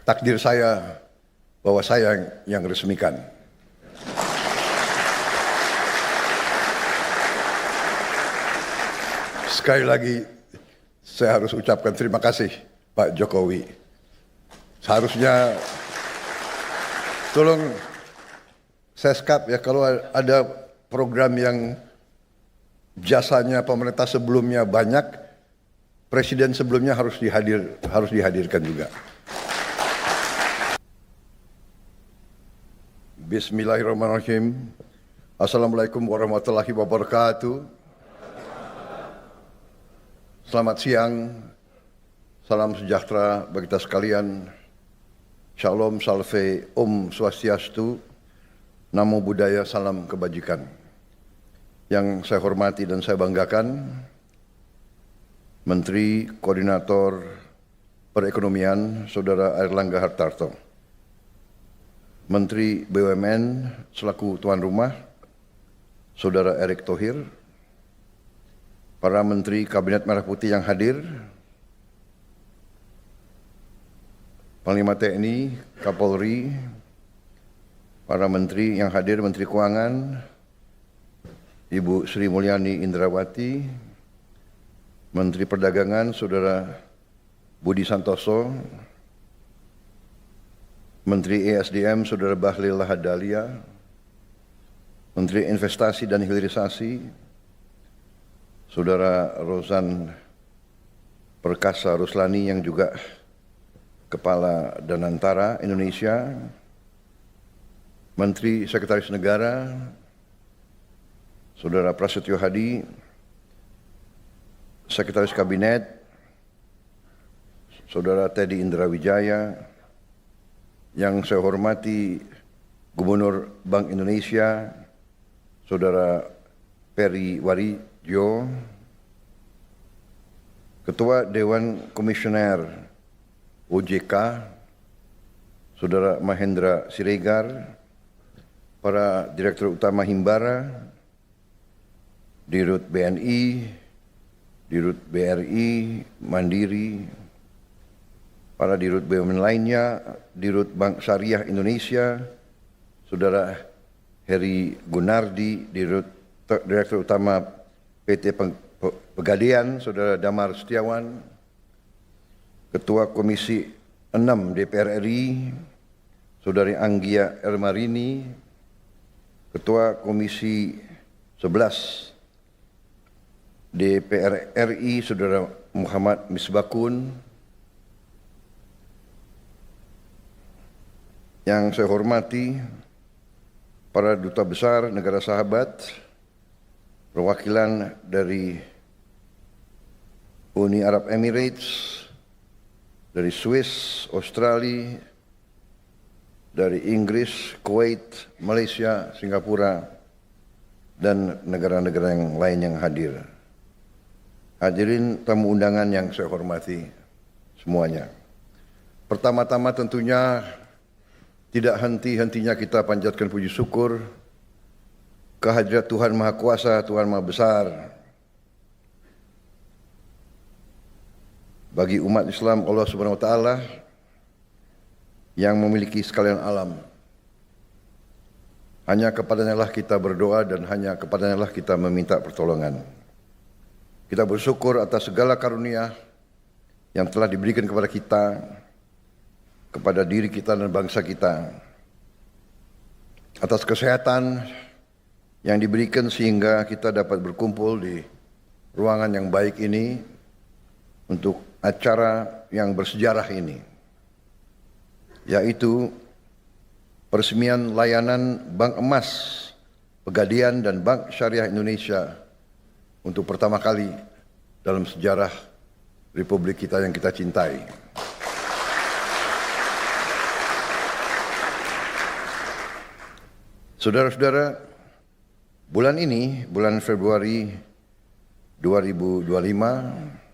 takdir saya bahwa saya yang resmikan. Sekali lagi saya harus ucapkan terima kasih Pak Jokowi. Seharusnya tolong Seskap ya, kalau ada program yang jasanya pemerintah sebelumnya banyak, presiden sebelumnya harus dihadirkan juga. Bismillahirrahmanirrahim. Assalamualaikum warahmatullahi wabarakatuh. Selamat siang, salam sejahtera bagi kita sekalian. Shalom, salve, Om Swastiastu, Namo Buddhaya, salam kebajikan. Yang saya hormati dan saya banggakan, Menteri Koordinator Perekonomian, Saudara Airlangga Hartarto. Menteri BUMN selaku tuan rumah, Saudara Erick Thohir. Para Menteri Kabinet Merah Putih yang hadir, Panglima TNI, Kapolri, para Menteri yang hadir, Menteri Keuangan, Ibu Sri Mulyani Indrawati, Menteri Perdagangan, Saudara Budi Santoso, Menteri ESDM, Saudara Bahlil Lahadalia, Menteri Investasi dan Hilirisasi, Saudara Rozan Perkasa Ruslani yang juga Kepala Danantara Indonesia, Menteri Sekretaris Negara, Saudara Prasetyo Hadi, Sekretaris Kabinet, Saudara Teddy Indrawijaya, yang saya hormati Gubernur Bank Indonesia, Saudara Peri Warijyo, Ketua Dewan Komisioner OJK, Saudara Mahendra Siregar, para Direktur Utama Himbara, Dirut BNI, Dirut BRI, Mandiri, para Dirut BUMN lainnya, Dirut Bank Syariah Indonesia, Saudara Heri Gunardi, Direktur Utama PT Pegadaian, Saudara Damar Setiawan, Ketua Komisi 6 DPR RI, Saudari Anggia Elmarini, Ketua Komisi 11 DPR RI, Saudara Muhammad Misbakun, yang saya hormati para duta besar negara sahabat, perwakilan dari Uni Arab Emirates, dari Swiss, Australia, dari Inggris, Kuwait, Malaysia, Singapura, dan negara-negara yang lain yang hadir. Hadirin tamu undangan yang saya hormati semuanya. Pertama-tama tentunya tidak henti-hentinya kita panjatkan puji syukur kehadirat Tuhan Maha Kuasa, Tuhan Maha Besar, bagi umat Islam Allah Subhanahu wa Ta'ala yang memiliki sekalian alam. Hanya kepadanya lah kita berdoa dan hanya kepadanya lah kita meminta pertolongan. Kita bersyukur atas segala karunia yang telah diberikan kepada kita, kepada diri kita dan bangsa kita, atas kesehatan yang diberikan sehingga kita dapat berkumpul di ruangan yang baik ini untuk acara yang bersejarah ini, yaitu peresmian layanan Bank Emas Pegadaian dan Bank Syariah Indonesia untuk pertama kali dalam sejarah Republik kita yang kita cintai. Saudara-saudara, bulan ini, bulan Februari 2025,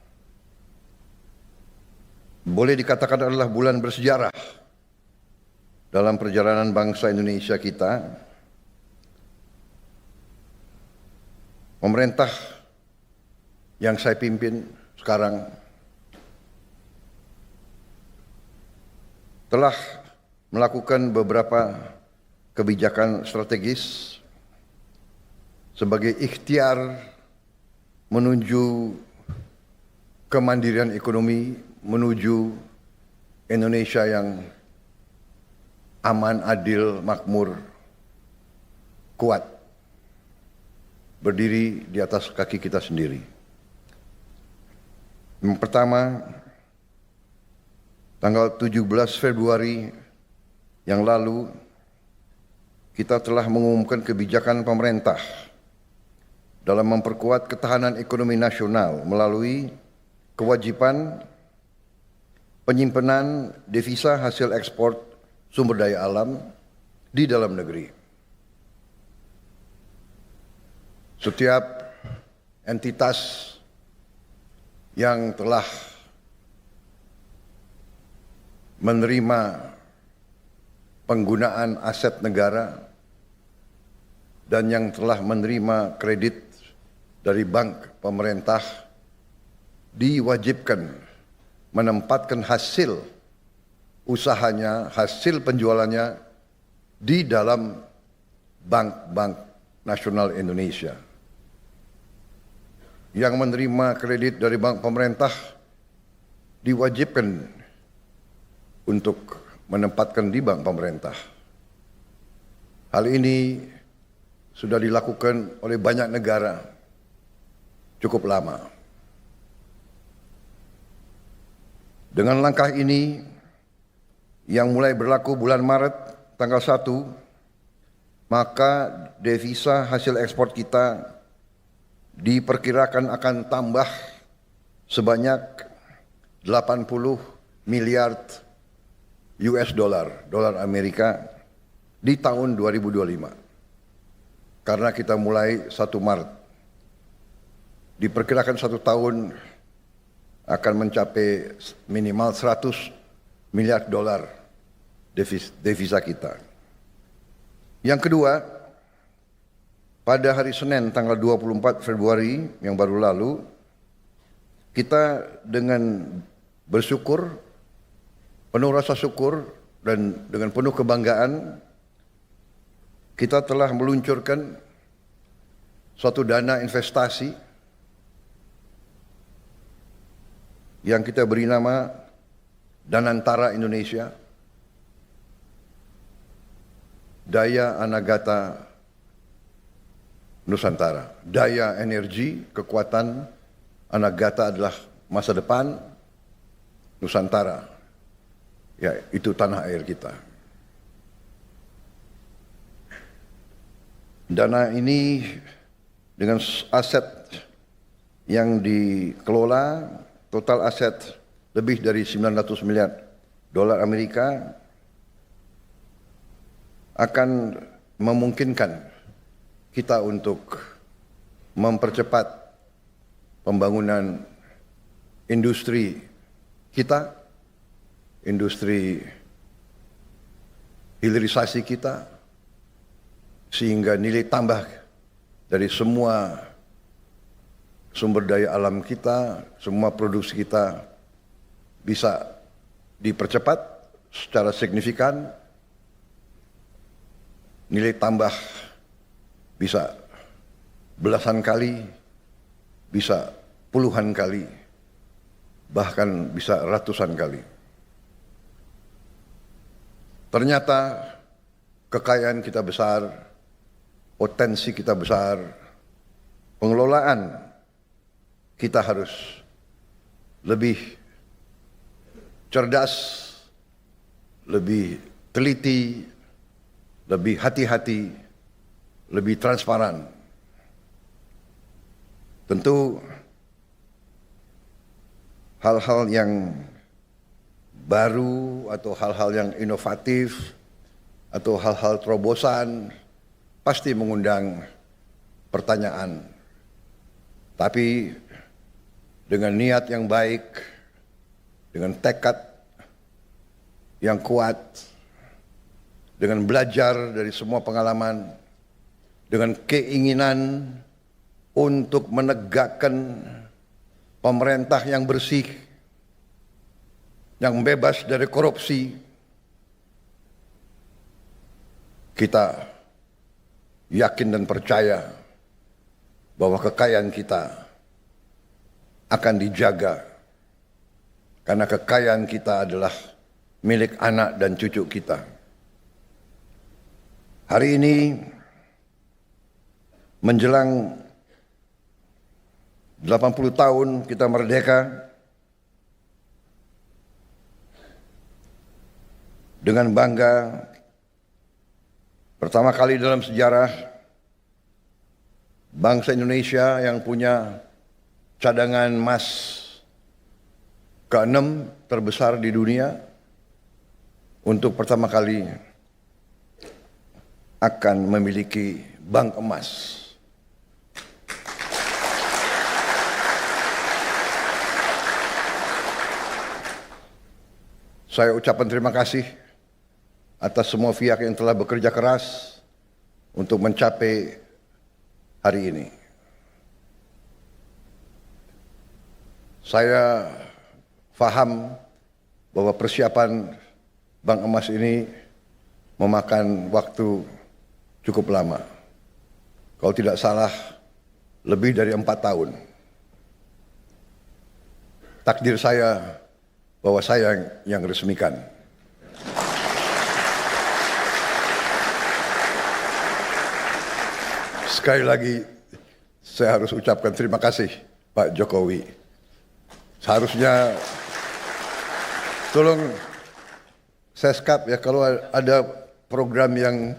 boleh dikatakan adalah bulan bersejarah dalam perjalanan bangsa Indonesia kita. Pemerintah yang saya pimpin sekarang telah melakukan beberapa kebijakan strategis sebagai ikhtiar menuju kemandirian ekonomi, menuju Indonesia yang aman, adil, makmur, kuat, berdiri di atas kaki kita sendiri. Yang pertama, tanggal 17 Februari yang lalu, kita telah mengumumkan kebijakan pemerintah dalam memperkuat ketahanan ekonomi nasional melalui kewajiban penyimpanan devisa hasil ekspor sumber daya alam di dalam negeri. Setiap entitas yang telah menerima penggunaan aset negara dan yang telah menerima kredit dari bank pemerintah diwajibkan menempatkan hasil usahanya, hasil penjualannya di dalam bank-bank nasional Indonesia. Yang menerima kredit dari bank pemerintah diwajibkan untuk menempatkan di bank pemerintah. Hal ini sudah dilakukan oleh banyak negara cukup lama. Dengan langkah ini yang mulai berlaku bulan Maret tanggal 1, maka devisa hasil ekspor kita diperkirakan akan tambah sebanyak 80 miliar US dollar, dolar Amerika di tahun 2025. Karena kita mulai 1 Maret. Diperkirakan 1 tahun akan mencapai minimal 100 miliar dolar devisa kita. Yang kedua, pada hari Senin tanggal 24 Februari yang baru lalu, kita dengan bersyukur, penuh rasa syukur dan dengan penuh kebanggaan, kita telah meluncurkan suatu dana investasi yang kita beri nama Danantara Indonesia, Daya Anagata Nusantara. Daya energi, kekuatan, Anagata adalah masa depan, Nusantara, ya itu tanah air kita. Dana ini dengan aset yang dikelola, total aset lebih dari 900 miliar dolar Amerika, akan memungkinkan kita untuk mempercepat pembangunan industri kita, industri hilirisasi kita, sehingga nilai tambah dari semua sumber daya alam kita, semua produksi kita bisa dipercepat secara signifikan, nilai tambah bisa belasan kali, bisa puluhan kali, bahkan bisa ratusan kali. Ternyata kekayaan kita besar, potensi kita besar, pengelolaan kita harus lebih cerdas, lebih teliti, lebih hati-hati, lebih transparan. Tentu hal-hal yang baru atau hal-hal yang inovatif atau hal-hal terobosan pasti mengundang pertanyaan. Tapi dengan niat yang baik, dengan tekad yang kuat, dengan belajar dari semua pengalaman, dengan keinginan untuk menegakkan pemerintah yang bersih, yang bebas dari korupsi, kita yakin dan percaya bahwa kekayaan kita akan dijaga, karena kekayaan kita adalah milik anak dan cucu kita. Hari ini menjelang 80 tahun kita merdeka, dengan bangga pertama kali dalam sejarah bangsa Indonesia yang punya cadangan emas ke-6 terbesar di dunia, untuk pertama kali akan memiliki bank emas. Saya ucapkan terima kasih atas semua pihak yang telah bekerja keras untuk mencapai hari ini. Saya paham bahwa persiapan bank emas ini memakan waktu cukup lama. Kalau tidak salah, lebih dari 4 tahun. Takdir saya bahwa saya yang resmikan. Sekali lagi, saya harus ucapkan terima kasih Pak Jokowi. Seharusnya, tolong Seskap ya, kalau ada program yang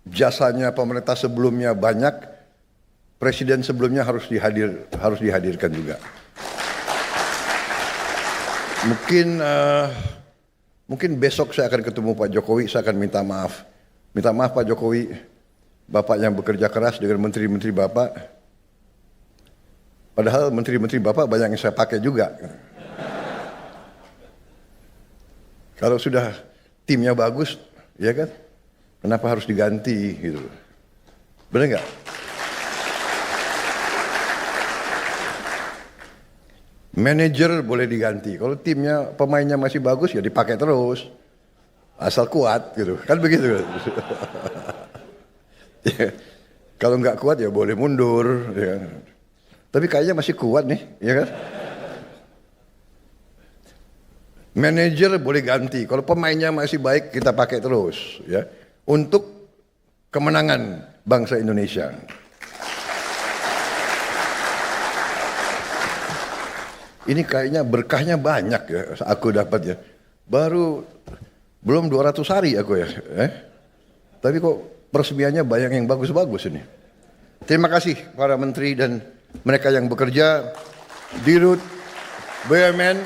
jasanya pemerintah sebelumnya banyak, presiden sebelumnya harus dihadirkan juga. Mungkin besok saya akan ketemu Pak Jokowi, saya akan minta maaf. Minta maaf Pak Jokowi, Bapak yang bekerja keras dengan menteri-menteri Bapak. Padahal menteri-menteri Bapak banyak yang saya pakai juga. Kalau sudah timnya bagus, ya kan? Kenapa harus diganti gitu? Benar nggak? Manajer boleh diganti. Kalau timnya pemainnya masih bagus ya dipakai terus. Asal kuat gitu. Kan begitu. Ya, kalau nggak kuat ya boleh mundur. Ya. Tapi kayaknya masih kuat nih, ya kan? Manajer boleh ganti. Kalau pemainnya masih baik kita pakai terus, ya. Untuk kemenangan bangsa Indonesia. Ini kayaknya berkahnya banyak ya, aku dapat ya. Baru belum 200 hari aku ya. Tapi kok peresmiannya banyak yang bagus-bagus ini. Terima kasih para menteri dan mereka yang bekerja, Dirut, BUMN,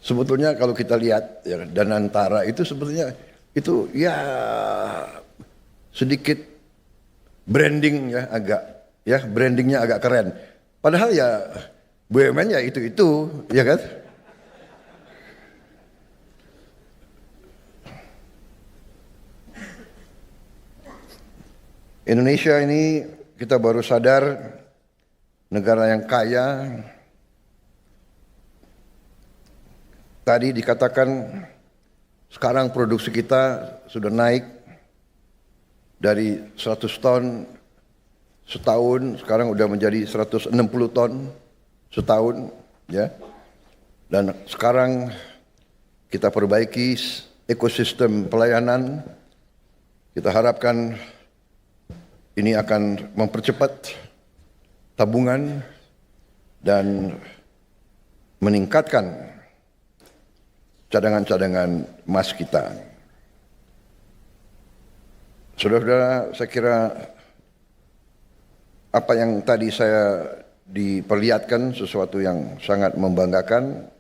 sebetulnya kalau kita lihat ya, Danantara itu sebetulnya itu ya sedikit branding ya, brandingnya agak keren. Padahal ya BUMN ya itu ya kan. Indonesia ini kita baru sadar negara yang kaya. Tadi dikatakan sekarang produksi kita sudah naik dari 100 ton setahun, sekarang udah menjadi 160 ton setahun, ya. Dan sekarang kita perbaiki ekosistem pelayanan. Kita harapkan ini akan mempercepat tabungan dan meningkatkan cadangan-cadangan emas kita. Saudara-saudara, saya kira apa yang tadi saya diperlihatkan sesuatu yang sangat membanggakan.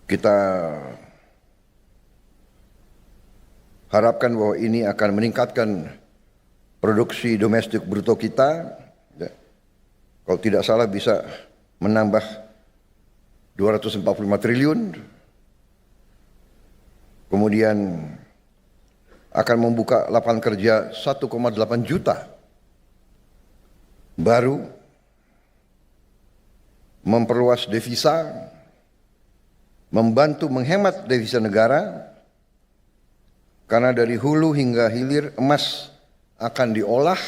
Kita harapkan bahwa ini akan meningkatkan produksi domestik bruto kita. Kalau tidak salah bisa menambah 245 triliun. Kemudian akan membuka lapangan kerja 1,8 juta baru, memperluas devisa, membantu menghemat devisa negara, karena dari hulu hingga hilir emas akan diolah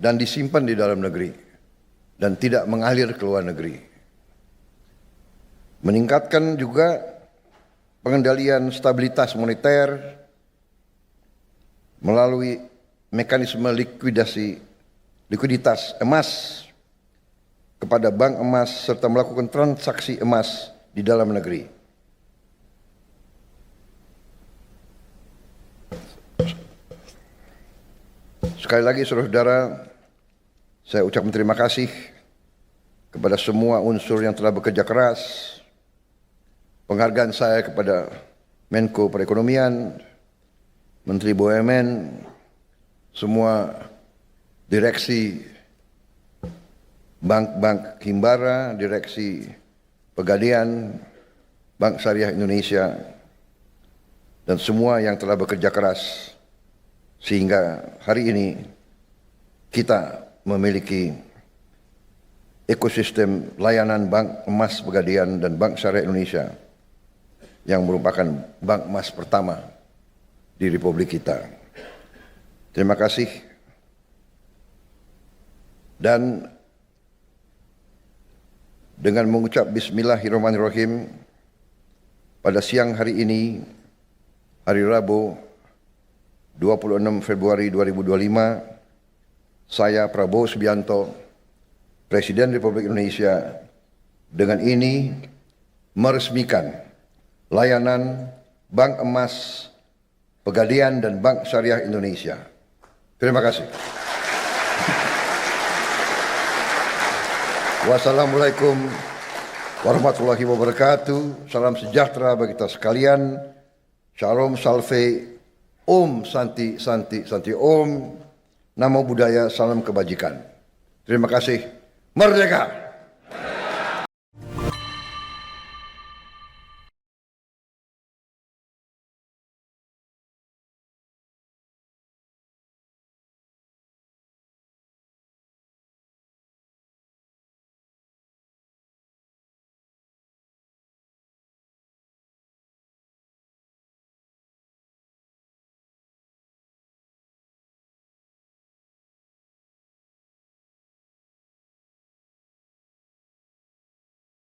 dan disimpan di dalam negeri dan tidak mengalir ke luar negeri. Meningkatkan juga pengendalian stabilitas moneter melalui mekanisme likuiditas emas kepada bank emas serta melakukan transaksi emas di dalam negeri. Sekali lagi saudara-saudara, saya ucapkan terima kasih kepada semua unsur yang telah bekerja keras. Penghargaan saya kepada Menko Perekonomian, Menteri BUMN, semua direksi bank-bank Himbara, direksi Pegadaian, Bank Syariah Indonesia, dan semua yang telah bekerja keras sehingga hari ini kita memiliki ekosistem layanan Bank Emas Pegadaian dan Bank Syariah Indonesia yang merupakan bank emas pertama di Republik kita. Terima kasih. Dan dengan mengucap Bismillahirrahmanirrahim, pada siang hari ini, hari Rabu 26 Februari 2025, saya Prabowo Subianto, Presiden Republik Indonesia, dengan ini meresmikan layanan Bank Emas Pegadaian dan Bank Syariah Indonesia. Terima kasih. Wassalamualaikum warahmatullahi wabarakatuh. Salam sejahtera bagi kita sekalian. Shalom, salve, Om, Santi, Santi, Santi, Om. Namo Buddhaya, salam kebajikan. Terima kasih. Merdeka!